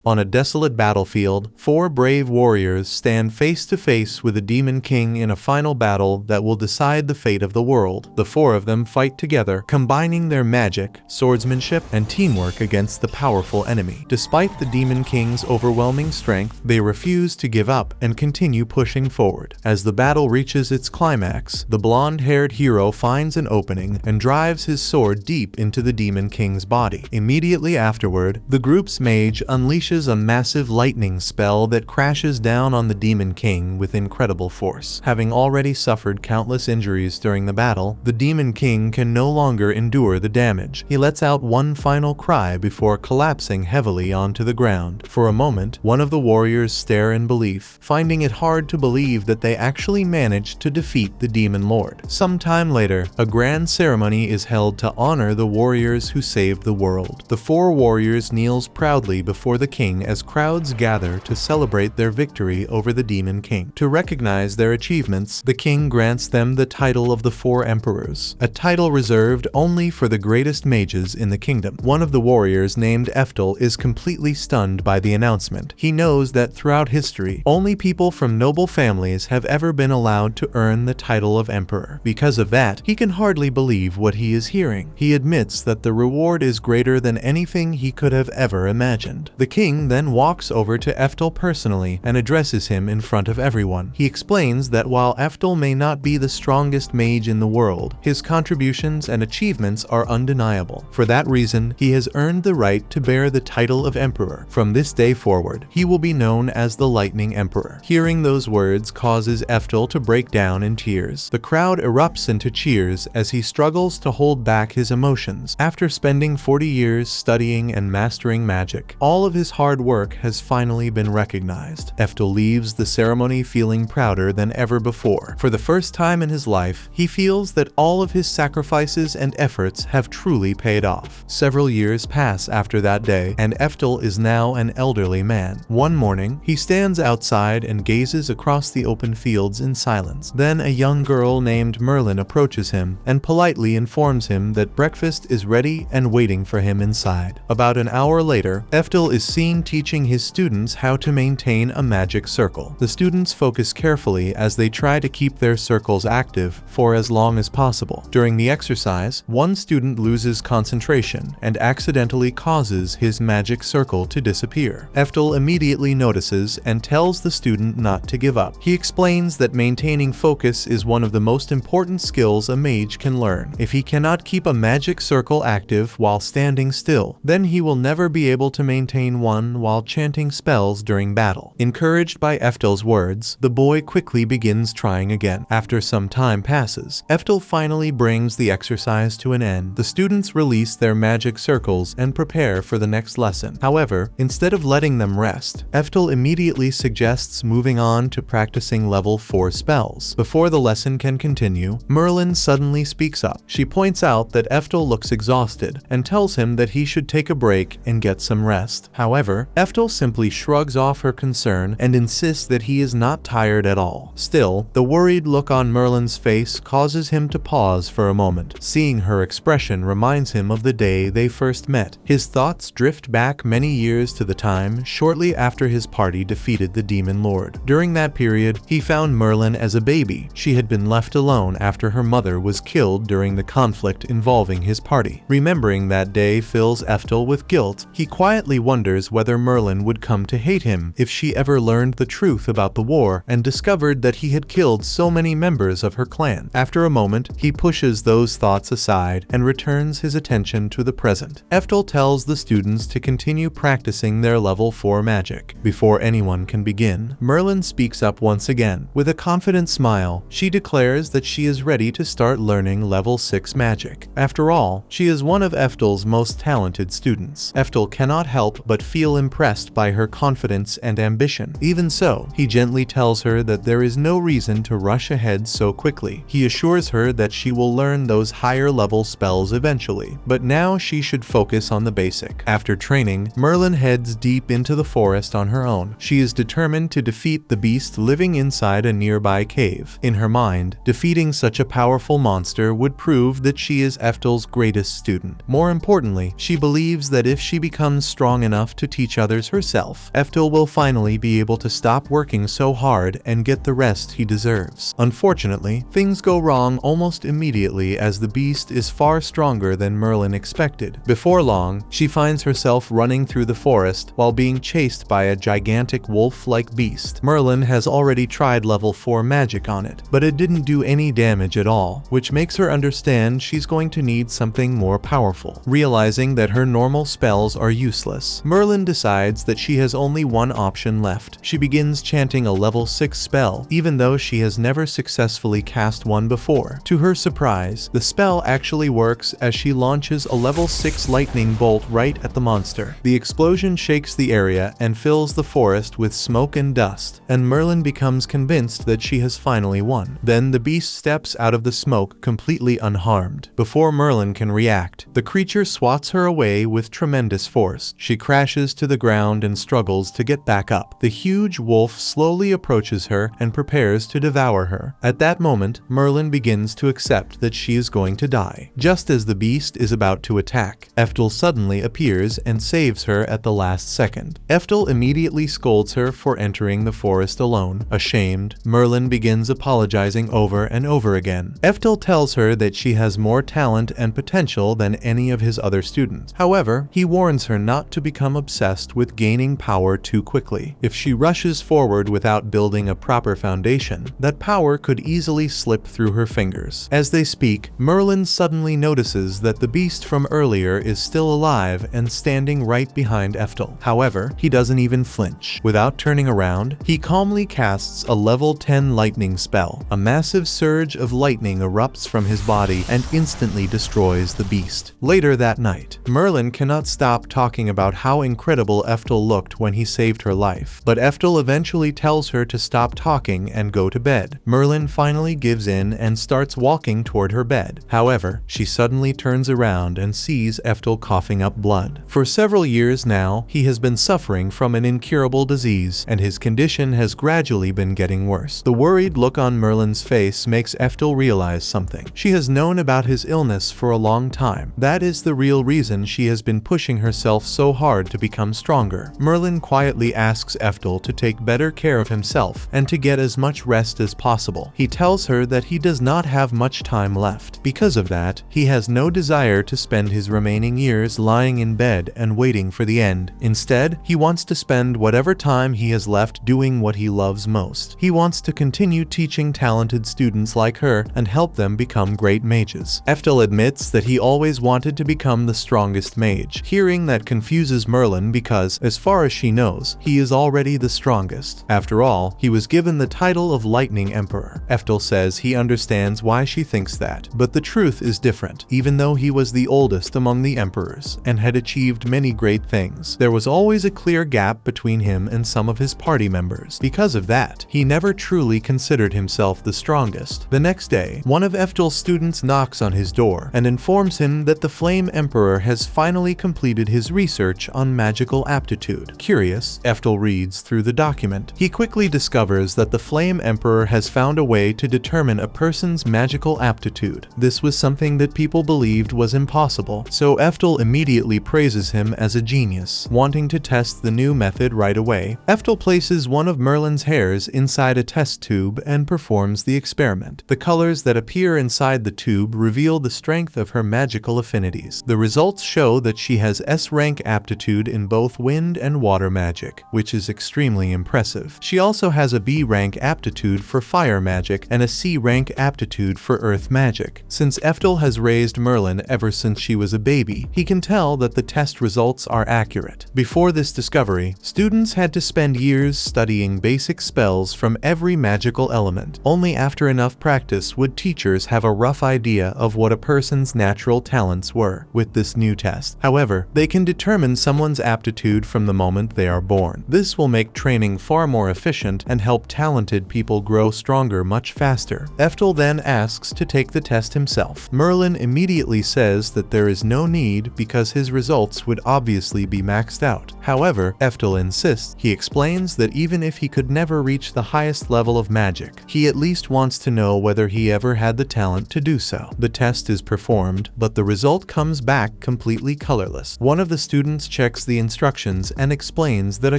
On a desolate battlefield, 4 brave warriors stand face to face with a demon king in a final battle that will decide the fate of the world. The 4 of them fight together, combining their magic, swordsmanship, and teamwork against the powerful enemy. Despite the demon king's overwhelming strength, they refuse to give up and continue pushing forward. As the battle reaches its climax, the blonde-haired hero finds an opening and drives his sword deep into the demon king's body. Immediately afterward, the group's mage unleashes a massive lightning spell that crashes down on the Demon King with incredible force. Having already suffered countless injuries during the battle, the Demon King can no longer endure the damage. He lets out one final cry before collapsing heavily onto the ground. For a moment, one of the warriors stare in belief, finding it hard to believe that they actually managed to defeat the Demon Lord. Sometime later, a grand ceremony is held to honor the warriors who saved the world. The 4 warriors kneels proudly before the king as crowds gather to celebrate their victory over the Demon King. To recognize their achievements, the king grants them the title of the 4 emperors, a title reserved only for the greatest mages in the kingdom. One of the warriors, named Eftel, is completely stunned by the announcement. He knows that throughout history, only people from noble families have ever been allowed to earn the title of emperor. Because of that, he can hardly believe what he is hearing. He admits that the reward is greater than anything he could have ever imagined. The king then walks over to Eftel personally and addresses him in front of everyone. He explains that while Eftel may not be the strongest mage in the world, his contributions and achievements are undeniable. For that reason, he has earned the right to bear the title of emperor. From this day forward, he will be known as the Lightning Emperor. Hearing those words causes Eftel to break down in tears. The crowd erupts into cheers as he struggles to hold back his emotions. After spending 40 years studying and mastering magic, all of his hard work has finally been recognized. Eftel leaves the ceremony feeling prouder than ever before. For the first time in his life, he feels that all of his sacrifices and efforts have truly paid off. Several years pass after that day, and Eftel is now an elderly man. One morning, he stands outside and gazes across the open fields in silence. Then a young girl named Merlin approaches him and politely informs him that breakfast is ready and waiting for him inside. About an hour later, Eftel is seen teaching his students how to maintain a magic circle. The students focus carefully as they try to keep their circles active for as long as possible. During the exercise, one student loses concentration and accidentally causes his magic circle to disappear. Eftel immediately notices and tells the student not to give up. He explains that maintaining focus is one of the most important skills a mage can learn. If he cannot keep a magic circle active while standing still, then he will never be able to maintain one while chanting spells during battle. Encouraged by Eftel's words, the boy quickly begins trying again. After some time passes, Eftel finally brings the exercise to an end. The students release their magic circles and prepare for the next lesson. However, instead of letting them rest, Eftel immediately suggests moving on to practicing level 4 spells. Before the lesson can continue, Merlin suddenly speaks up. She points out that Eftel looks exhausted and tells him that he should take a break and get some rest. However, Eftel simply shrugs off her concern and insists that he is not tired at all. Still, the worried look on Merlin's face causes him to pause for a moment. Seeing her expression reminds him of the day they first met. His thoughts drift back many years to the time shortly after his party defeated the Demon Lord. During that period, he found Merlin as a baby. She had been left alone after her mother was killed during the conflict involving his party. Remembering that day fills Eftel with guilt. He quietly wonders whether Merlin would come to hate him if she ever learned the truth about the war and discovered that he had killed so many members of her clan. After a moment, he pushes those thoughts aside and returns his attention to the present. Eftel tells the students to continue practicing their level 4 magic. Before anyone can begin, Merlin speaks up once again. With a confident smile, she declares that she is ready to start learning level 6 magic. After all, she is one of Eftel's most talented students. Eftel cannot help but feel impressed by her confidence and ambition. Even so, he gently tells her that there is no reason to rush ahead so quickly. He assures her that she will learn those higher level spells eventually, but now she should focus on the basic. After training, Merlin heads deep into the forest on her own. She is determined to defeat the beast living inside a nearby cave. In her mind, defeating such a powerful monster would prove that she is Eftel's greatest student. More importantly, she believes that if she becomes strong enough to teach others herself, Eftel will finally be able to stop working so hard and get the rest he deserves. Unfortunately, things go wrong almost immediately as the beast is far stronger than Merlin expected. Before long, she finds herself running through the forest while being chased by a gigantic wolf-like beast. Merlin has already tried level 4 magic on it, but it didn't do any damage at all, which makes her understand she's going to need something more powerful. Realizing that her normal spells are useless, Merlin decides that she has only one option left. She begins chanting a level 6 spell, even though she has never successfully cast one before. To her surprise, the spell actually works as she launches a level 6 lightning bolt right at the monster. The explosion shakes the area and fills the forest with smoke and dust, and Merlin becomes convinced that she has finally won. Then the beast steps out of the smoke completely unharmed. Before Merlin can react, the creature swats her away with tremendous force. She crashes to the ground and struggles to get back up. The huge wolf slowly approaches her and prepares to devour her. At that moment, Merlin begins to accept that she is going to die. Just as the beast is about to attack, Eftel suddenly appears and saves her at the last second. Eftel immediately scolds her for entering the forest alone. Ashamed, Merlin begins apologizing over and over again. Eftel tells her that she has more talent and potential than any of his other students. However, he warns her not to become obsessed with gaining power too quickly. If she rushes forward without building a proper foundation, that power could easily slip through her fingers. As they speak, Merlin suddenly notices that the beast from earlier is still alive and standing right behind Eftel. However, he doesn't even flinch. Without turning around, he calmly casts a level 10 lightning spell. A massive surge of lightning erupts from his body and instantly destroys the beast. Later that night, Merlin cannot stop talking about how incredible Eftel looked when he saved her life, but Eftel eventually tells her to stop talking and go to bed. Merlin finally gives in and starts walking toward her bed. However, she suddenly turns around and sees Eftel coughing up blood. For several years now, he has been suffering from an incurable disease, and his condition has gradually been getting worse. The worried look on Merlin's face makes Eftel realize something. She has known about his illness for a long time. That is the real reason she has been pushing herself so hard to become stronger. Merlin quietly asks Eftel to take better care of himself and to get as much rest as possible. He tells her that he does not have much time left. Because of that, he has no desire to spend his remaining years lying in bed and waiting for the end. Instead, he wants to spend whatever time he has left doing what he loves most. He wants to continue teaching talented students like her and help them become great mages. Eftel admits that he always wanted to become the strongest mage. Hearing that confuses Merlin because, as far as she knows, he is already the strongest. After all, he was given the title of Lightning Emperor. Eftel says he understands why she thinks that, but the truth is different. Even though he was the oldest among the emperors and had achieved many great things, there was always a clear gap between him and some of his party members. Because of that, he never truly considered himself the strongest. The next day, one of Eftel's students knocks on his door and informs him that the Flame Emperor has finally completed his research on magical aptitude. Curious, Eftel reads through the document. He quickly discovers that the Flame Emperor has found a way to determine a person's magical aptitude. This was something that people believed was impossible, so Eftel immediately praises him as a genius, wanting to test the new method right away. Eftel places one of Merlin's hairs inside a test tube and performs the experiment. The colors that appear inside the tube reveal the strength of her magical affinities. The results show that she has S-rank aptitude in both wind and water magic, which is extremely impressive. She also has a B-rank aptitude for fire magic and a C-rank aptitude for earth magic. Since Eftel has raised Merlin ever since she was a baby, he can tell that the test results are accurate. Before this discovery, students had to spend years studying basic spells from every magical element. Only after enough practice would teachers have a rough idea of what a person's natural talents were. With this new test, however, they can determine someone's aptitude from the moment they are born. This will make training far more efficient and help talented people grow stronger much faster. Eftel then asks to take the test himself. Merlin immediately says that there is no need because his results would obviously be maxed out. However, Eftel insists. He explains that even if he could never reach the highest level of magic, he at least wants to know whether he ever had the talent to do so. The test is performed, but the result comes back completely colorless. One of the students checks the instructions and explains that a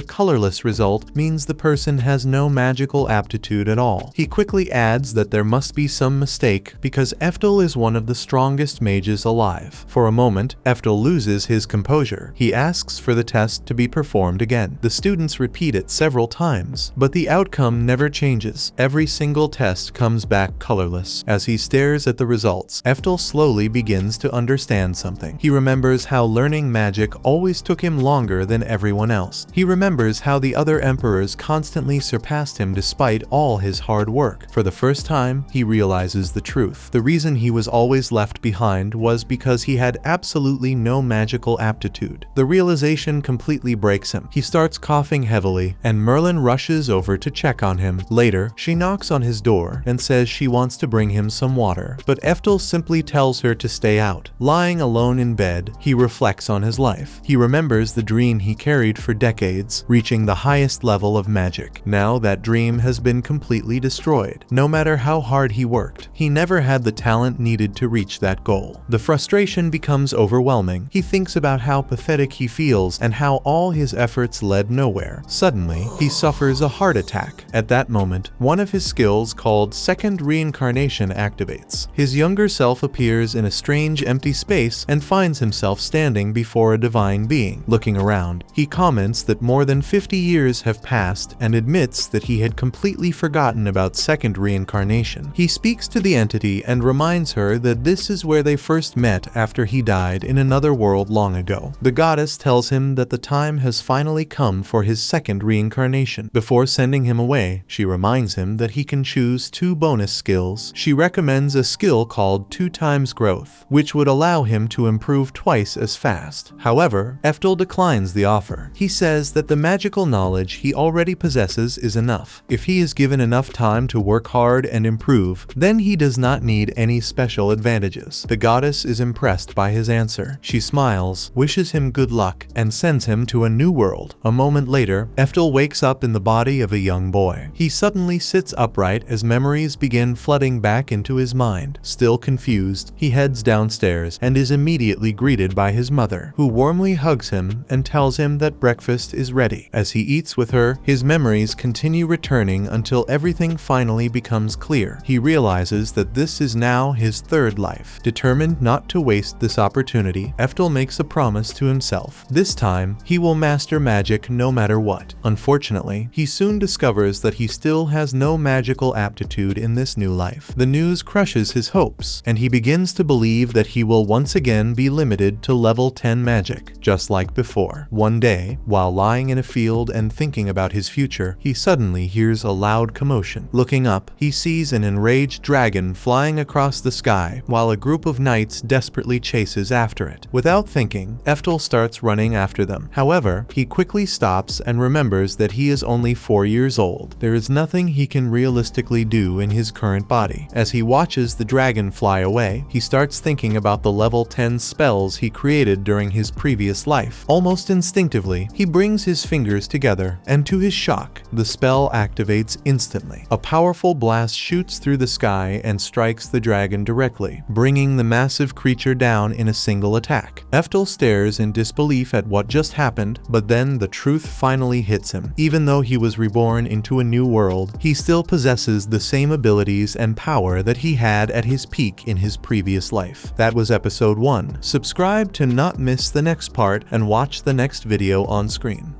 colorless result means the person has no magical aptitude at all. He quickly adds that there must be some mistake because Eftel is one of the strongest mages alive. For a moment, Eftel loses his composure. He asks for the test to be performed again. The students repeat it several times, but the outcome never changes. Every single test comes back colorless. As he stares at the results, Eftel slowly begins to understand something. He remembers how learning magic always took him longer than everyone else. He remembers how the other emperors constantly surpassed him despite all his hard work. For the first time, he realizes the truth. The reason he was always left behind was because he had absolutely no magical aptitude. The realization completely breaks him. He starts coughing heavily, and Merlin rushes over to check on him. Later, she knocks on his door and says she wants to bring him some water, but Eftel simply tells her to stay out. Lying alone in bed, he reflects on his life. He remembers the dream he carried for decades, reaching the highest level of magic. Now that dream has been completely destroyed. No matter how hard he worked, he never had the talent needed to reach that goal. The frustration becomes overwhelming. He thinks about how pathetic he feels and how all his efforts led nowhere. Suddenly, he suffers a heart attack. At that moment, one of his skills called Second Reincarnation activates. His younger self appears in a strange empty space and finds himself standing before a divine being. Looking around, he comments that more than 50 years have passed and admits that he had completely forgotten about Second Reincarnation. He speaks to the entity and reminds her that this is where they first met after he died in another world long ago. The goddess tells him that the time has finally come for his second reincarnation. Before sending him away, she reminds him that he can choose 2 bonus skills. She recommends a skill called 2 times growth, which would allow him to improve twice as fast. However, Eftel declines the offer. He says that the magical knowledge he already possesses is enough. If he is given enough time to work hard and improve, then he does not need any special advantages. The goddess is impressed by his answer. She smiles, wishes him good luck, and sends him to a new world. A moment later, Eftel wakes up in the body of a young boy. He suddenly sits upright as memories begin flooding back into his mind. Still confused, he heads downstairs and is immediately greeted by his mother, who warmly hugs him and tells him that breakfast is ready. As he eats with her, his memories continue returning until everything finally becomes clear. He realizes that this is now his third life. Determined not to waste this opportunity, Eftel makes a promise to himself. This time, he will master magic no matter what. Unfortunately, he soon discovers that he still has no magical aptitude in this new life. The news crushes his hopes, and he begins to believe that he will once again be limited to level 10 magic, just like before. One day, while lying in a field and thinking about his future, he suddenly hears a loud commotion. Looking up, he sees an enraged dragon flying across the sky, while a group of knights desperately chases after it. Without thinking, Eftel starts running after them. However, he quickly stops and remembers that he is only 4 years old. There is nothing he can realistically do in his current body. As he watches the dragon fly away, he starts thinking about the level 10 spells he created during his previous life. Almost instinctively, he brings his fingers together, and to his shock, the spell activates instantly. A powerful blast shoots through the sky and strikes the dragon directly, bringing the massive creature down in a single attack. Eftel stares in disbelief at what just happened, but then the truth finally hits him. Even though he was reborn into a new world, he still possesses the same abilities and power that he had at his peak in his previous life. That was episode 1. Subscribe to not miss the next part and watch the next video on screen.